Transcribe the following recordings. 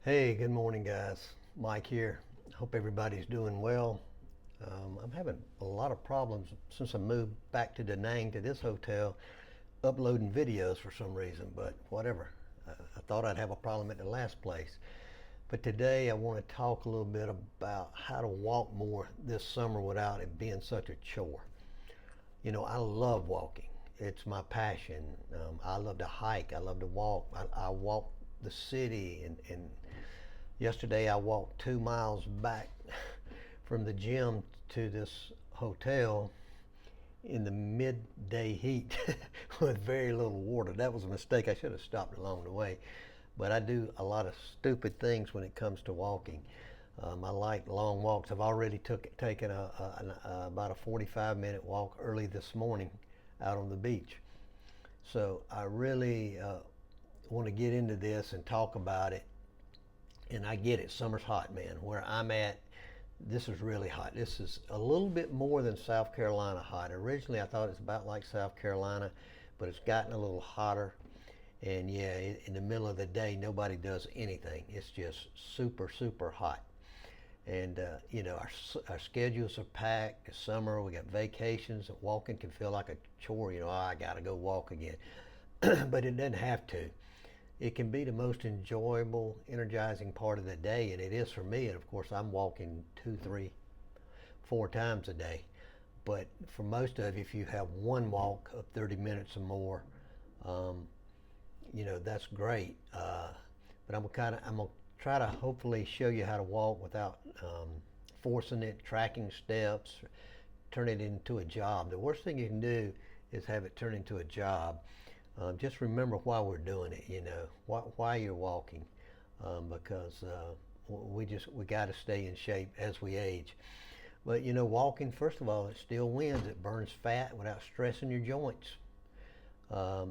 Hey, good morning, guys. Mike here. Hope everybody's doing well. I'm having a lot of problems since I moved back to Da Nang to this hotel, uploading videos for some reason, but whatever. I thought I'd have a problem at the last place. But today I want to talk a little bit about how to walk more this summer without it being such a chore. I love walking. It's my passion. I love to hike. I love to walk. I walk the city, and yesterday I walked 2 miles back from the gym to this hotel in the midday heat with very little water. That was a mistake. I should have stopped along the way. But I do a lot of stupid things when it comes to walking. I like long walks. I've already taken about a 45-minute walk early this morning out on the beach. So I really want to get into this and talk about it. And I get it, summer's hot, man. Where I'm at, this is really hot. This is a little bit more than South Carolina hot. Originally, I thought it's about like South Carolina, but it's gotten a little hotter. And yeah, in the middle of the day, nobody does anything. It's just super, super hot. And our schedules are packed. It's summer. We got vacations. Walking can feel like a chore. I got to go walk again, but it doesn't have to. It can be the most enjoyable, energizing part of the day, and it is for me. And of course, I'm walking 2, 3, 4 times a day. But for most of you, if you have one walk of 30 minutes or more, um, that's great. But I'm gonna try to hopefully show you how to walk without forcing it, tracking steps, turn it into a job. The worst thing you can do is have it turn into a job. Just remember why we're doing it. Why you're walking, because we got to stay in shape as we age. But walking, first of all, it still wins. It burns fat without stressing your joints.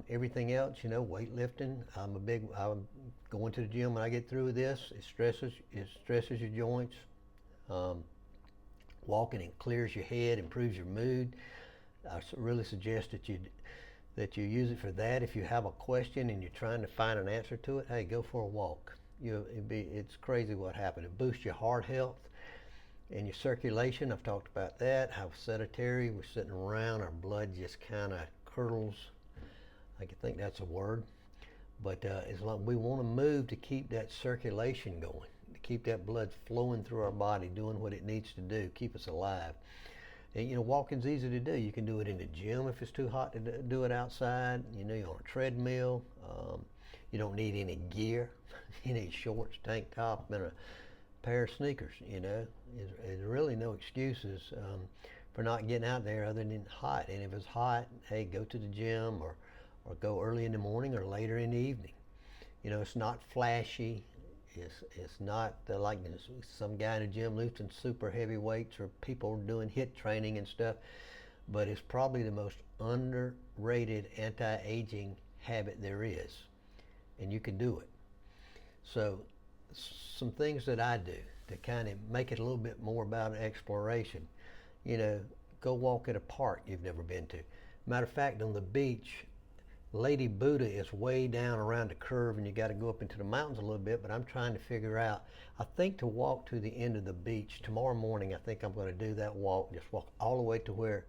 Everything else, weightlifting. I'm going to the gym when I get through with this. It stresses your joints. Um, Walking, it clears your head, improves your mood. I really suggest that you use it for that. If you have a question and you're trying to find an answer to it, hey, go for a walk. It's crazy what happened. It boosts your heart health and your circulation. I've talked about that. How sedentary we're sitting around, our blood just kind of curdles. I think that's a word. But as long we want to move to keep that circulation going, to keep that blood flowing through our body, doing what it needs to do, keep us alive. And walking's easy to do. You can do it in the gym if it's too hot to do it outside. You're on a treadmill. You don't need any gear. You need shorts, tank top, and a pair of sneakers. There's really no excuses for not getting out there other than hot. And if it's hot, hey, go to the gym or go early in the morning or later in the evening. It's not flashy. It's not like some guy in the gym lifting super heavy weights or people doing HIIT training and stuff, but it's probably the most underrated anti-aging habit there is, and you can do it. So some things that I do to kind of make it a little bit more about exploration. Go walk at a park you've never been to. Matter of fact, on the beach, Lady Buddha is way down around the curve and you got to go up into the mountains a little bit, but I'm trying to figure out, I think to walk to the end of the beach tomorrow morning. I think I'm going to do that walk, just walk all the way to where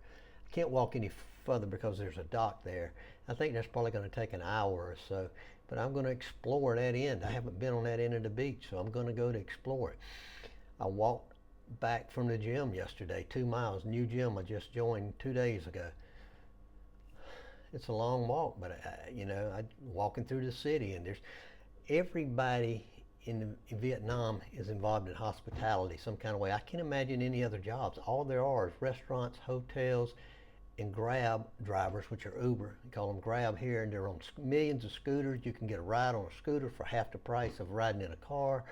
I can't walk any further because there's a dock there. I think that's probably going to take an hour or so, but I'm going to explore that end. I haven't been on that end of the beach, so I'm going to go to explore it. I walked back from the gym yesterday, 2 miles, new gym I just joined 2 days ago. It's a long walk, but I walking through the city, and there's everybody in Vietnam is involved in hospitality some kind of way. I can't imagine any other jobs. All there are is restaurants, hotels, and Grab drivers, which are Uber. They call them Grab here, and they're on millions of scooters. You can get a ride on a scooter for half the price of riding in a car,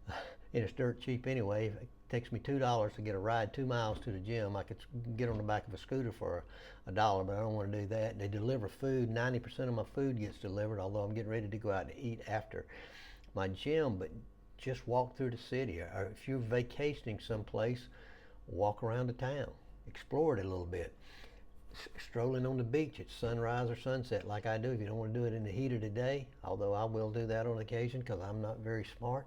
and it's dirt cheap anyway. It takes me $2 to get a ride 2 miles to the gym. I could get on the back of a scooter for a dollar, but I don't want to do that. They deliver food. 90% of my food gets delivered, although I'm getting ready to go out to eat after my gym. But just walk through the city, or if you're vacationing someplace, walk around the town, explore it a little bit. strolling on the beach at sunrise or sunset like I do. If you don't want to do it in the heat of the day, although I will do that on occasion because I'm not very smart,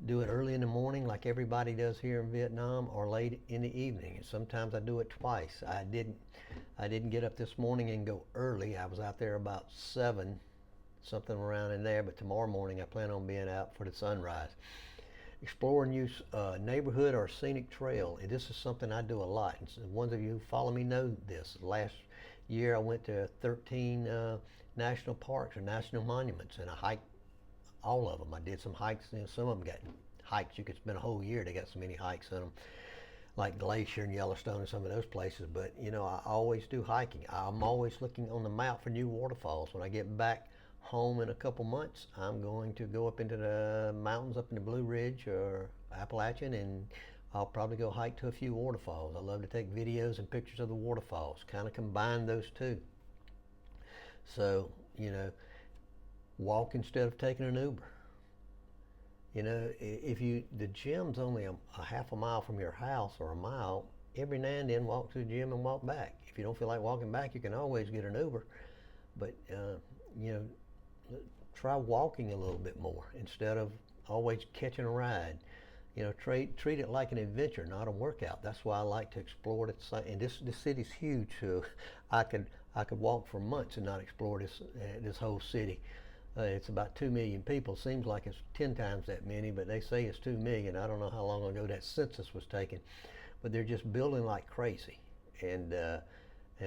do it early in the morning like everybody does here in Vietnam, or late in the evening. And sometimes I do it twice. I didn't get up this morning and go early. I was out there about 7, something around in there, but tomorrow morning I plan on being out for the sunrise. Explore a new neighborhood or scenic trail. And this is something I do a lot. And so ones of you who follow me know this. Last year I went to 13 national parks or national monuments, and I hiked all of them. I did some hikes, and some of them got hikes you could spend a whole year. They got so many hikes in them, like Glacier and Yellowstone and some of those places. But you know, I always do hiking. I'm always looking on the map for new waterfalls. When I get back home in a couple months, I'm going to go up into the mountains up in the Blue Ridge or Appalachian, and I'll probably go hike to a few waterfalls. I love to take videos and pictures of the waterfalls, kind of combine those two. So, you know, walk instead of taking an Uber. You know, if the gym's only a half a mile from your house or a mile, every now and then walk to the gym and walk back. If you don't feel like walking back, you can always get an Uber. But, you know, try walking a little bit more instead of always catching a ride. You know, treat it like an adventure, not a workout. That's why I like to explore it. And this city's huge, so I could walk for months and not explore this whole city. It's about 2 million people. Seems like it's 10 times that many, but they say it's 2 million. I don't know how long ago that census was taken, but they're just building like crazy. And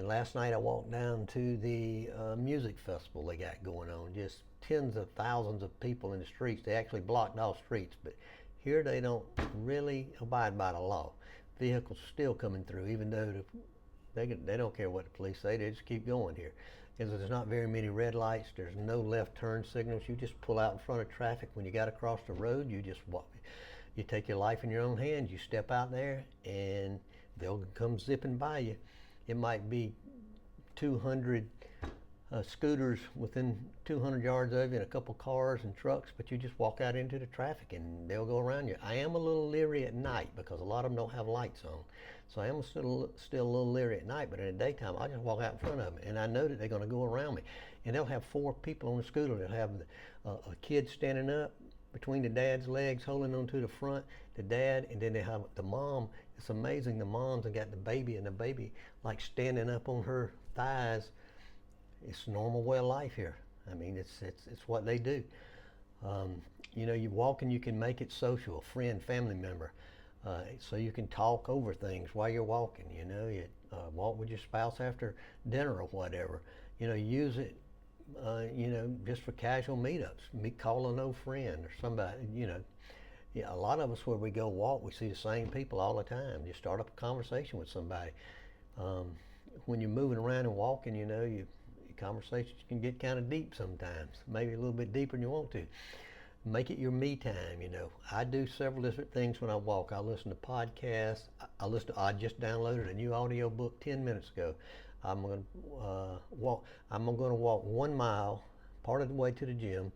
last night I walked down to the music festival they got going on. Just tens of thousands of people in the streets. They actually blocked all streets, but here they don't really abide by the law. Vehicles still coming through, even though they don't care what the police say. They just keep going here. Because there's not very many red lights. There's no left turn signals. You just pull out in front of traffic. When you got to cross the road, you just walk. You take your life in your own hands. You step out there, and they'll come zipping by you. It might be 200 scooters within 200 yards of you and a couple cars and trucks, but you just walk out into the traffic and they'll go around you. I am a little leery at night because a lot of them don't have lights on. So I am still a little leery at night, but in the daytime, I just walk out in front of them and I know that they're going to go around me. And they'll have 4 people on the scooter. They'll have a kid standing up between the dad's legs, holding onto the front, the dad, and then they have the mom. It's amazing, the moms have got the baby, and the baby like standing up on her thighs. It's normal way of life here. I mean, it's what they do. You know, you walk and you can make it social, a friend, family member. So you can talk over things while you're walking. You know, you walk with your spouse after dinner or whatever. You know, use it, you know, just for casual meetups. Call an old friend or somebody, you know. Yeah, a lot of us where we go walk, we see the same people all the time. You start up a conversation with somebody. When you're moving around and walking, you know, your conversations can get kind of deep sometimes, maybe a little bit deeper than you want to. Make it your me time, you know. I do several different things when I walk. I listen to podcasts. I just downloaded a new audio book 10 minutes ago. I'm going to walk 1 mile, part of the way to the gym.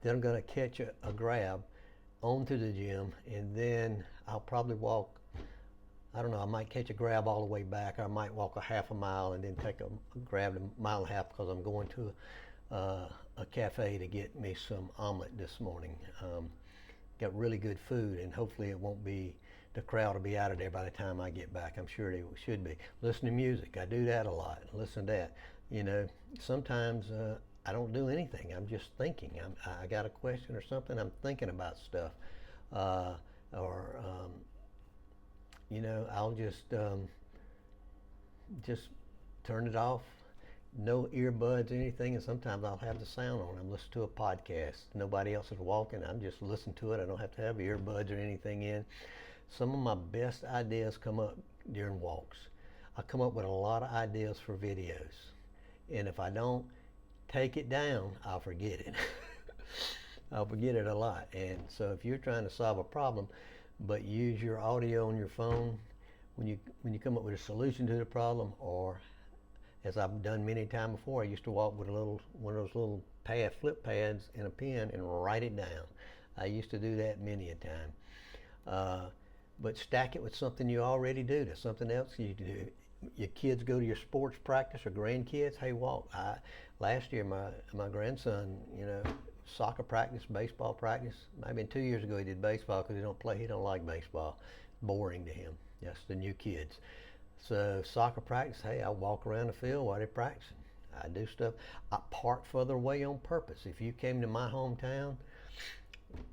Then I'm going to catch a grab onto the gym, and then I'll probably walk, I don't know, I might catch a grab all the way back, or I might walk a half a mile and then take a grab a mile and a half because I'm going to a cafe to get me some omelet this morning. Got really good food, and hopefully the crowd will be out of there by the time I get back. I'm sure they should be. Listen to music. I do that a lot. Listen to that. You know, sometimes I don't do anything. I'm just thinking. I got a question or something. I'm thinking about stuff. You know, I'll just turn it off. No earbuds or anything, and sometimes I'll have the sound on. I'm listening to a podcast. Nobody else is walking. I'm just listening to it. I don't have to have earbuds or anything in. Some of my best ideas come up during walks. I come up with a lot of ideas for videos, and if I don't take it down, I'll forget it. I'll forget it a lot. And so if you're trying to solve a problem, but use your audio on your phone when you come up with a solution to the problem, or as I've done many times before, I used to walk with one of those little flip pads and a pen and write it down. I used to do that many a time. But stack it with something you already do. There's something else you do. your kids go to your sports practice or grandkids, hey, walk. Last year, my grandson, soccer practice, baseball practice. Maybe 2 years ago he did baseball because he don't like baseball. Boring to him. That's the new kids. So soccer practice, hey, I walk around the field while they're practicing. I do stuff. I park further away on purpose. If you came to my hometown,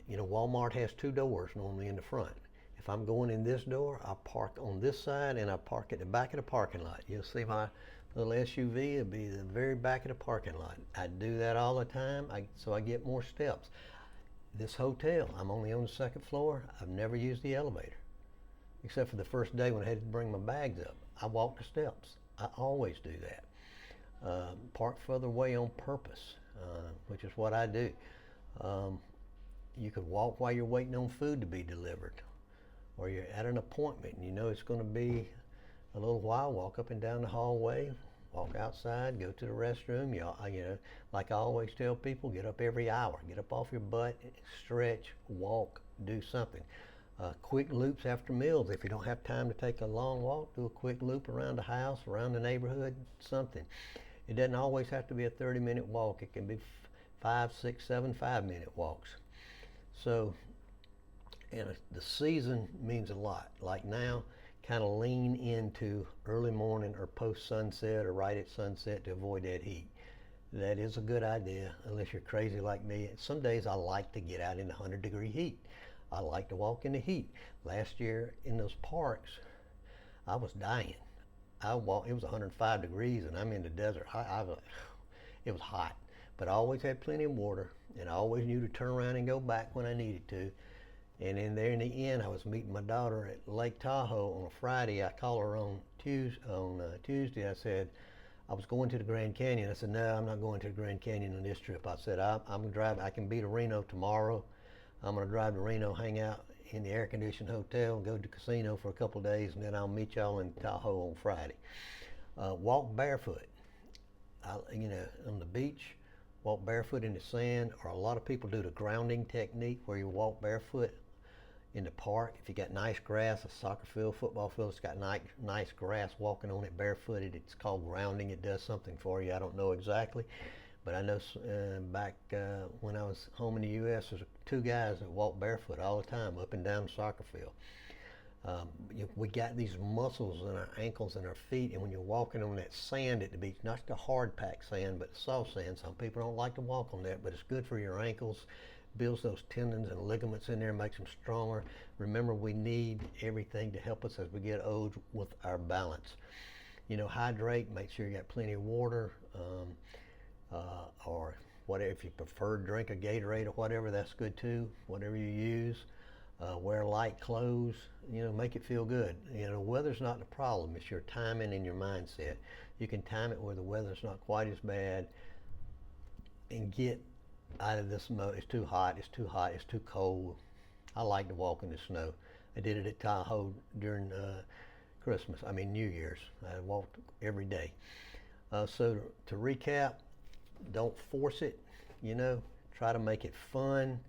Walmart has 2 doors normally in the front. If I'm going in this door, I park on this side and I park at the back of the parking lot. You'll see my little SUV, it'll be the very back of the parking lot. I do that all the time, so I get more steps. This hotel, I'm only on the 2nd floor. I've never used the elevator, except for the first day when I had to bring my bags up. I walk the steps. I always do that. Park further away on purpose, which is what I do. You could walk while you're waiting on food to be delivered, or you're at an appointment and it's going to be a little while. Walk up and down the hallway, walk outside, go to the restroom. Like I always tell people, get up every hour. Get up off your butt, stretch, walk, do something. Quick loops after meals. If you don't have time to take a long walk, do a quick loop around the house, around the neighborhood, something. It doesn't always have to be a 30-minute walk. It can be 5, 6, 7 5-minute walks. So, and the season means a lot. Like now, kind of lean into early morning or post sunset or right at sunset to avoid that heat. That is a good idea, unless you're crazy like me. Some days I like to get out in the 100-degree heat. I like to walk in the heat. Last year in those parks, I was dying. It was 105 degrees and I'm in the desert. It was hot, but I always had plenty of water and I always knew to turn around and go back when I needed to. And in the end, I was meeting my daughter at Lake Tahoe on a Friday. I called her on Tuesday. I said, I was going to the Grand Canyon. I said, no, I'm not going to the Grand Canyon on this trip. I said, I'm going to drive. I can be to Reno tomorrow. I'm going to drive to Reno, hang out in the air-conditioned hotel, and go to the casino for a couple of days, and then I'll meet y'all in Tahoe on Friday. Walk barefoot. On the beach, walk barefoot in the sand, or a lot of people do the grounding technique where you walk barefoot in the park. If you got nice grass, a soccer field, football field, it's got nice grass, walking on it barefooted, it's called grounding. It does something for you. I don't know exactly, but I know back when I was home in the U.S., there's 2 guys that walk barefoot all the time up and down the soccer field. We got these muscles in our ankles and our feet, and when you're walking on that sand at the beach, not the hard packed sand, but the soft sand. Some people don't like to walk on that, but it's good for your ankles, builds those tendons and ligaments in there, makes them stronger. Remember, we need everything to help us as we get old with our balance. Hydrate, make sure you got plenty of water, or whatever. If you prefer, drink a Gatorade or whatever, that's good too, whatever you use. Wear light clothes, make it feel good. Weather's not the problem, it's your timing and your mindset. You can time it where the weather's not quite as bad and get out of this mode. It's too hot, it's too cold. I like to walk in the snow. I did it at Tahoe during New Year's. I walked every day. So to recap, don't force it, try to make it fun.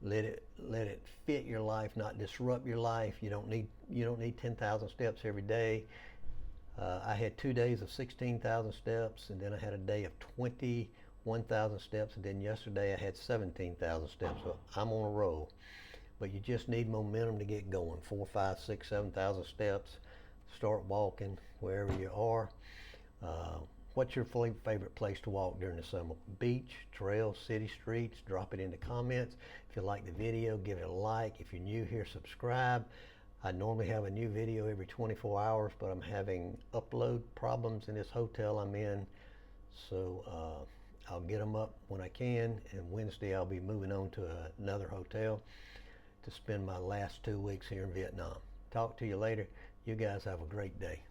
Let it fit your life, not disrupt your life. You don't need 10,000 steps every day. I had 2 days of 16,000 steps, and then I had a day of 21,000 steps, and then yesterday I had 17,000 steps. So I'm on a roll. But you just need momentum to get going. 4, 5, 6, 7,000 steps. Start walking wherever you are. What's your favorite place to walk during the summer? Beach, trail, city streets? Drop it in the comments. If you like the video, give it a like. If you're new here, subscribe. I normally have a new video every 24 hours, but I'm having upload problems in this hotel I'm in. So I'll get them up when I can, and Wednesday I'll be moving on to another hotel to spend my last 2 weeks here in Vietnam. Talk to you later. You guys have a great day.